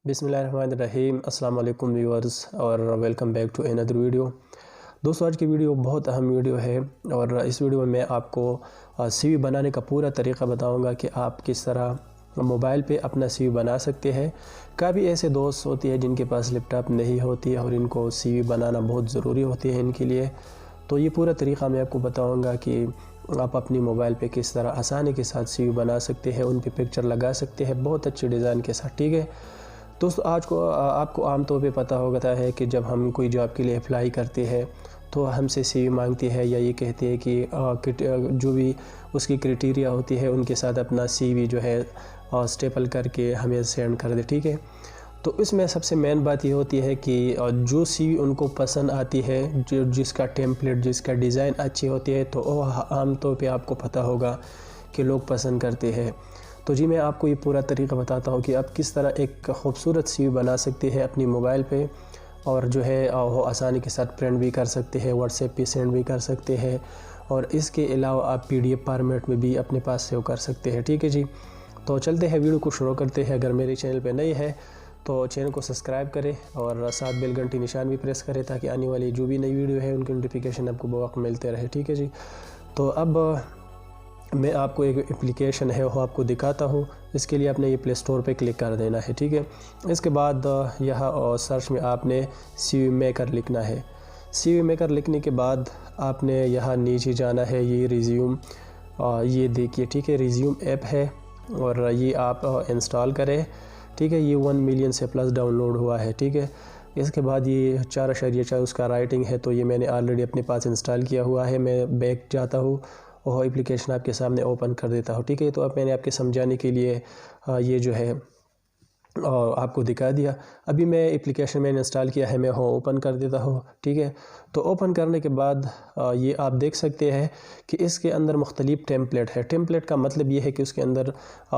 बिस्मिल्लाहिर्रहमानिर्रहीम। अस्सलाम वालेकुम व्यूअर्स और welcome back to another video. दोस्तों, आज की वीडियो बहुत अहम वीडियो है और इस वीडियो में मैं आपको सीवी बनाने का पूरा तरीक़ा बताऊंगा कि आप किस तरह मोबाइल पे अपना सीवी बना सकते हैं। काफ़ी ऐसे दोस्त होते हैं जिनके पास लैपटॉप नहीं होती और इनको सीवी बनाना बहुत ज़रूरी होती है इनके लिए। तो ये पूरा तरीक़ा मैं आपको बताऊंगा कि आप अपनी मोबाइल पे किस तरह आसानी के साथ सीवी बना सकते हैं, उन पे पिक्चर लगा सकते हैं बहुत अच्छे डिज़ाइन के साथ। ठीक है दोस्तों, आज को आपको आम तौर पे पता होता है कि जब हम कोई जॉब के लिए अप्लाई करते हैं तो हमसे सीवी मांगती है या ये कहते हैं कि जो भी उसकी क्राइटेरिया होती है उनके साथ अपना सीवी जो है स्टेपल करके हमें सेंड कर दे। ठीक है, तो इसमें सबसे मेन बात ये होती है कि जो सीवी उनको पसंद आती है, जो जिसका टेम्पलेट जिसका डिज़ाइन अच्छी होती है, तो आम तौर पे आपको पता होगा कि लोग पसंद करते हैं। तो जी मैं आपको ये पूरा तरीक़ा बताता हूँ कि आप किस तरह एक खूबसूरत सीवी बना सकते हैं अपनी मोबाइल पे और जो है वो आसानी के साथ प्रिंट भी कर सकते हैं, व्हाट्सएप पे सेंड भी कर सकते हैं और इसके अलावा आप PDF फॉर्मेट में भी अपने पास सेव कर सकते हैं। ठीक है जी, तो चलते हैं वीडियो को शुरू करते हैं। अगर मेरे चैनल पे नए हैं तो चैनल को सब्सक्राइब करें और साथ बेल घंटी निशान भी प्रेस करें ताकि आने वाली जो भी नई वीडियो है उनकी नोटिफिकेशन आपको बवक्त मिलते रहे। ठीक है जी, तो अब मैं आपको एक एप्लीकेशन है वो आपको दिखाता हूँ। इसके लिए आपने ये प्ले स्टोर पे क्लिक कर देना है। ठीक है, इसके बाद यहाँ सर्च में आपने सीवी मेकर लिखना है। सीवी मेकर लिखने के बाद आपने यहाँ नीचे जाना है, ये रिज्यूम, ये देखिए। ठीक है, रिज्यूम ऐप है और ये आप इंस्टॉल करें। ठीक है, ये 1 मिलियन से प्लस डाउनलोड हुआ है। ठीक है, इसके बाद ये 4.4 उसका राइटिंग है, तो ये मैंने ऑलरेडी अपने पास इंस्टॉल किया हुआ है। मैं बैक जाता हूँ और एप्लीकेशन आपके सामने ओपन कर देता हूँ। ठीक है, तो अब मैंने आपके समझाने के लिए ये जो है आपको दिखा दिया। अभी मैं एप्लीकेशन मैंने इंस्टॉल किया है, मैं ओपन कर देता हूँ। ठीक है, तो ओपन करने के बाद ये आप देख सकते हैं कि इसके अंदर मुख्तलिफ टेम्पलेट है। टेम्पलेट का मतलब ये है कि उसके अंदर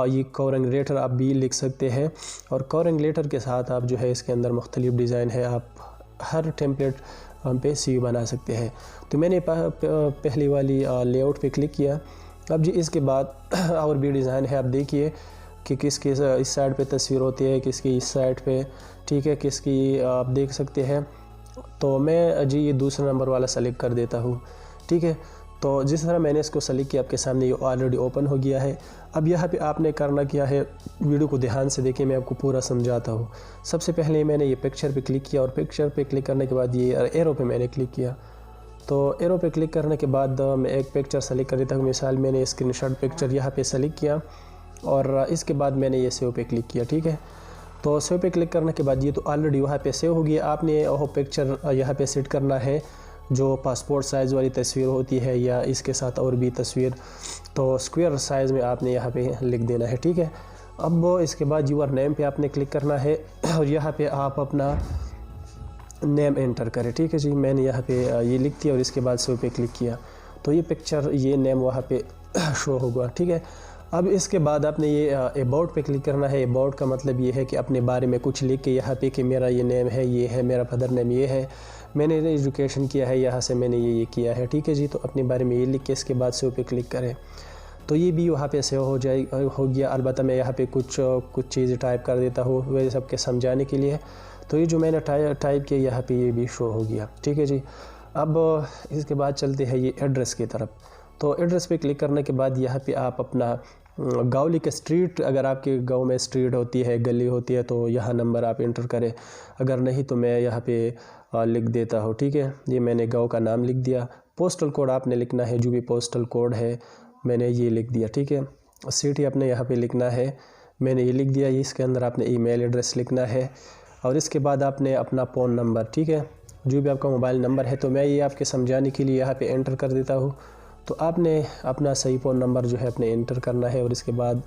ये कवरिंग लेटर आप भी लिख सकते हैं और कवरिंग लेटर के साथ आप जो है इसके अंदर मुख्तलिफ डिज़ाइन है, आप हर टेम्पलेट पे सीवी बना सकते हैं। तो मैंने पहली वाली लेआउट पे क्लिक किया। अब जी इसके बाद और भी डिज़ाइन है, आप देखिए कि किसकी इस साइड पे तस्वीर होती है, किसकी इस साइड पे। ठीक है, किसकी आप देख सकते हैं। तो मैं जी ये दूसरा नंबर वाला सेलेक्ट कर देता हूँ। ठीक है, तो जिस तरह मैंने इसको सेलेक्ट किया आपके सामने ये ऑलरेडी ओपन हो गया है। अब यहाँ पे आपने करना क्या है, वीडियो को ध्यान से देखिए, मैं आपको पूरा समझाता हूँ। सबसे पहले मैंने ये पिक्चर पे क्लिक किया और पिक्चर पे क्लिक करने के बाद ये एरो पे मैंने क्लिक किया। तो एरो पे क्लिक करने के बाद मैं एक पिक्चर सेलेक्ट कर देता हूँ। मिसाल मैंने स्क्रीनशॉट पिक्चर यहाँ पे सेलेक्ट किया और इसके बाद मैंने ये सेव पे क्लिक किया। ठीक है, तो सेव पे क्लिक करने के बाद ये तो ऑलरेडी वहाँ पे सेव हो गया। आपने वो पिक्चर यहाँ पे सेट करना है जो पासपोर्ट साइज़ वाली तस्वीर होती है या इसके साथ और भी तस्वीर, तो स्क्वायर साइज़ में आपने यहाँ पे लिख देना है। ठीक है, अब इसके बाद यूर नेम पे आपने क्लिक करना है और यहाँ पे आप अपना नेम एंटर करें। ठीक है जी, मैंने यहाँ पे ये लिख दिया और इसके बाद सेव पे क्लिक किया तो ये पिक्चर ये नेम वहाँ पे शो होगा। ठीक है, अब इसके बाद आपने ये अबाउट पे क्लिक करना है। अबाउट का मतलब ये है कि अपने बारे में कुछ लिख के यहाँ पे कि मेरा ये नेम है, ये है, मेरा फादर नेम ये है, मैंने एजुकेशन किया है, यहाँ से मैंने ये किया है। ठीक है जी, तो अपने बारे में ये लिख के इसके बाद सेव पे क्लिक करें तो ये भी वहाँ पे सेव हो गया। अलबत्ता मैं यहाँ पे कुछ चीज़ें टाइप कर देता हूँ वैसे सबके समझाने के लिए। तो ये जो मैंने टाइप किया यहाँ पे ये भी शो हो गया। ठीक है जी, अब इसके बाद चलते हैं ये एड्रेस की तरफ। तो एड्रेस पे क्लिक करने के बाद यहाँ पे आप अपना गाँव लिख के स्ट्रीट, अगर आपके गांव में स्ट्रीट होती है, गली होती है, तो यहाँ नंबर आप इंटर करें। अगर नहीं तो मैं यहाँ पे लिख देता हूँ। ठीक है, ये मैंने गांव का नाम लिख दिया। पोस्टल कोड आपने लिखना है, जो भी पोस्टल कोड है मैंने ये लिख दिया। ठीक है, सिटी आपने यहाँ पे लिखना है, मैंने ये लिख दिया। इसके अंदर आपने ईमेल एड्रेस लिखना है और इसके बाद आपने अपना फ़ोन नंबर, ठीक है, जो भी आपका मोबाइल नंबर है, तो मैं ये आपके समझाने के लिए यहाँ पे एंटर कर देता हूँ। तो आपने अपना सही फ़ोन नंबर जो है अपने एंटर करना है और इसके बाद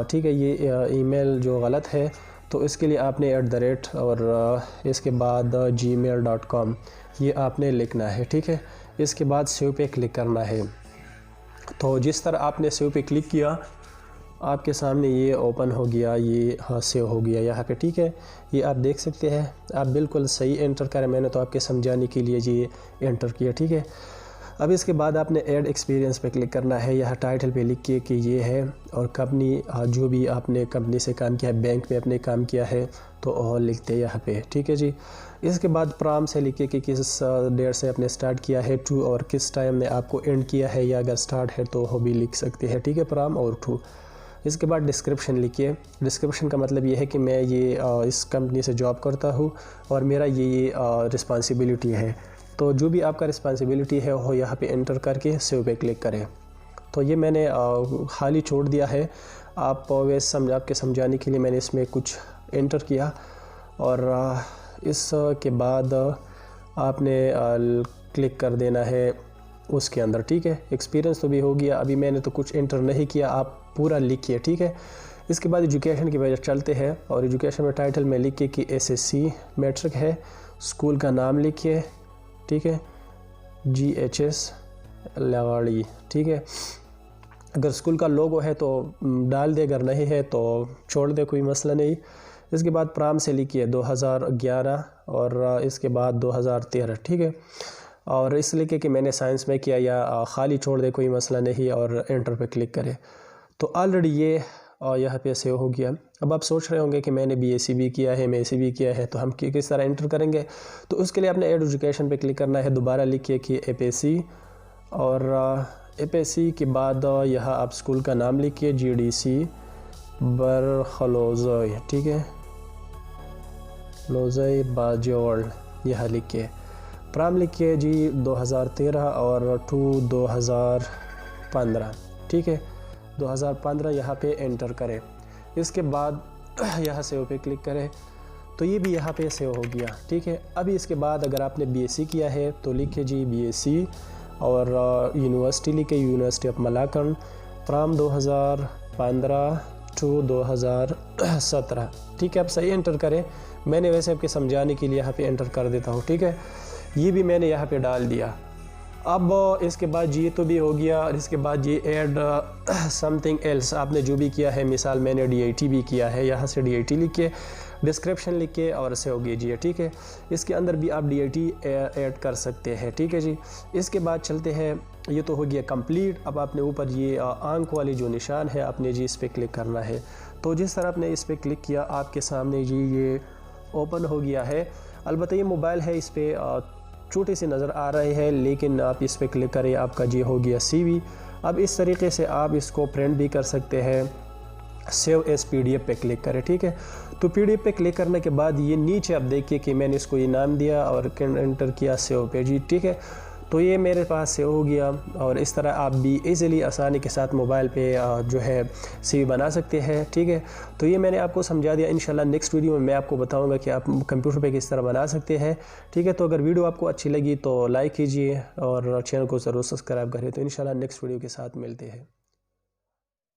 ठीक है, ये ईमेल जो गलत है तो इसके लिए आपने @ और इसके बाद gmail.com ये आपने लिखना है। ठीक है, इसके बाद सेव पे क्लिक करना है। तो जिस तरह आपने सेव पे क्लिक किया आपके सामने ये ओपन हो गया, ये सेव हो गया यहाँ पे। ठीक है, ये आप देख सकते हैं, आप बिल्कुल सही एंटर करें, मैंने तो आपके समझाने के लिए ये एंटर किया। ठीक है, अब इसके बाद आपने ऐड एक्सपीरियंस पे क्लिक करना है। यह टाइटल पे लिख के कि ये है, और कंपनी जो भी आपने कंपनी से काम किया है, बैंक में अपने काम किया है तो और लिखते हैं यहाँ पे, ठीक है जी। इसके बाद प्राम से लिखिए कि किस डेट से आपने स्टार्ट किया है, टू, और किस टाइम में आपको एंड किया है, या अगर स्टार्ट है तो वो भी लिख सकते हैं, ठीक है, प्राम और टू। इसके बाद डिस्क्रिप्शन लिखिए। डिस्क्रिप्शन का मतलब ये है कि मैं ये इस कंपनी से जॉब करता हूँ और मेरा ये रिस्पॉन्सिबिलिटी है। तो जो भी आपका रिस्पॉन्सिबिलिटी है वो यहाँ पे एंटर करके सेव पे क्लिक करें। तो ये मैंने खाली छोड़ दिया है, आपके समझाने के लिए मैंने इसमें कुछ एंटर किया। और इसके बाद आपने क्लिक कर देना है उसके अंदर, ठीक है। एक्सपीरियंस तो भी हो गया, अभी मैंने तो कुछ एंटर नहीं किया, आप पूरा लिखिए, ठीक है। इसके बाद एजुकेशन की वजह चलते हैं, और एजुकेशन में टाइटल में लिखिए कि SSC मैट्रिक है, स्कूल का नाम लिखिए, ठीक है, GHS लगाड़ी, ठीक है। अगर स्कूल का लोगो है तो डाल दे, अगर नहीं है तो छोड़ दे, कोई मसला नहीं। इसके बाद प्राम से लिखिए 2011 और इसके बाद 2013, ठीक है। और इस लिखे कि मैंने साइंस में किया, या खाली छोड़ दे, कोई मसला नहीं, और एंटर पे क्लिक करें। तो ऑलरेडी ये यहाँ पे सेव हो गया। अब आप सोच रहे होंगे कि मैंने BSc भी किया है, MSc भी किया है, तो हम किस तरह एंटर करेंगे। तो उसके लिए आपने ऐड एजुकेशन पे क्लिक करना है। दोबारा लिखिए कि APSc, और APSc के बाद यहाँ आप स्कूल का नाम लिखिए, GDC बरखलोज़ई, ठीक है, लोज़ई बाजोल, यहाँ लिखिए। प्राम लिखिए जी 2013 और टू 2015, ठीक है, 2015 यहाँ पे एंटर करें। इसके बाद यहाँ सेव पे क्लिक करें, तो ये भी यहाँ पे सेव हो गया, ठीक है। अभी इसके बाद अगर आपने BSc किया है तो लिखिए जी BSc, और यूनिवर्सिटी लिखिए यूनिवर्सिटी ऑफ मलाकन, प्राम 2015 टू 2017, ठीक है। आप सही एंटर करें, मैंने वैसे आपके समझाने के लिए यहाँ पे एंटर कर देता हूँ, ठीक है। ये भी मैंने यहाँ पे डाल दिया। अब इसके बाद ये तो भी हो गया, और इसके बाद ये ऐड समथिंग एल्स, आपने जो भी किया है, मिसाल मैंने DIT भी किया है, यहाँ से DIT लिख के डिस्क्रिप्शन लिख के और सेव कीजिए, ठीक है। इसके अंदर भी आप DIT ऐड कर सकते हैं, ठीक है जी। इसके बाद चलते हैं, ये तो हो गया कंप्लीट। अब आपने ऊपर ये आंख वाली जो निशान है, आपने जी इस पर क्लिक करना है। तो जिस तरह आपने इस पर क्लिक किया, आपके सामने जी ये ओपन हो गया है। अलबत्ता ये मोबाइल है, इस पर छोटे से नज़र आ रहे हैं, लेकिन आप इस पर क्लिक करें, आपका जी हो गया CV। अब इस तरीके से आप इसको प्रिंट भी कर सकते हैं। सेव एस PDF पे क्लिक करें, ठीक है। तो PDF पे क्लिक करने के बाद ये नीचे आप देखिए कि मैंने इसको ये नाम दिया और एंटर किया सेव पे जी, ठीक है। तो ये मेरे पास सेव हो गया, और इस तरह आप भी इजीली आसानी के साथ मोबाइल पे जो है CV बना सकते हैं, ठीक है। तो ये मैंने आपको समझा दिया। इंशाल्लाह नेक्स्ट वीडियो में मैं आपको बताऊंगा कि आप कंप्यूटर पे किस तरह बना सकते हैं, ठीक है। तो अगर वीडियो आपको अच्छी लगी तो लाइक कीजिए और चैनल को ज़रूर सब्सक्राइब करें। तो इंशाल्लाह नेक्स्ट वीडियो के साथ मिलते हैं।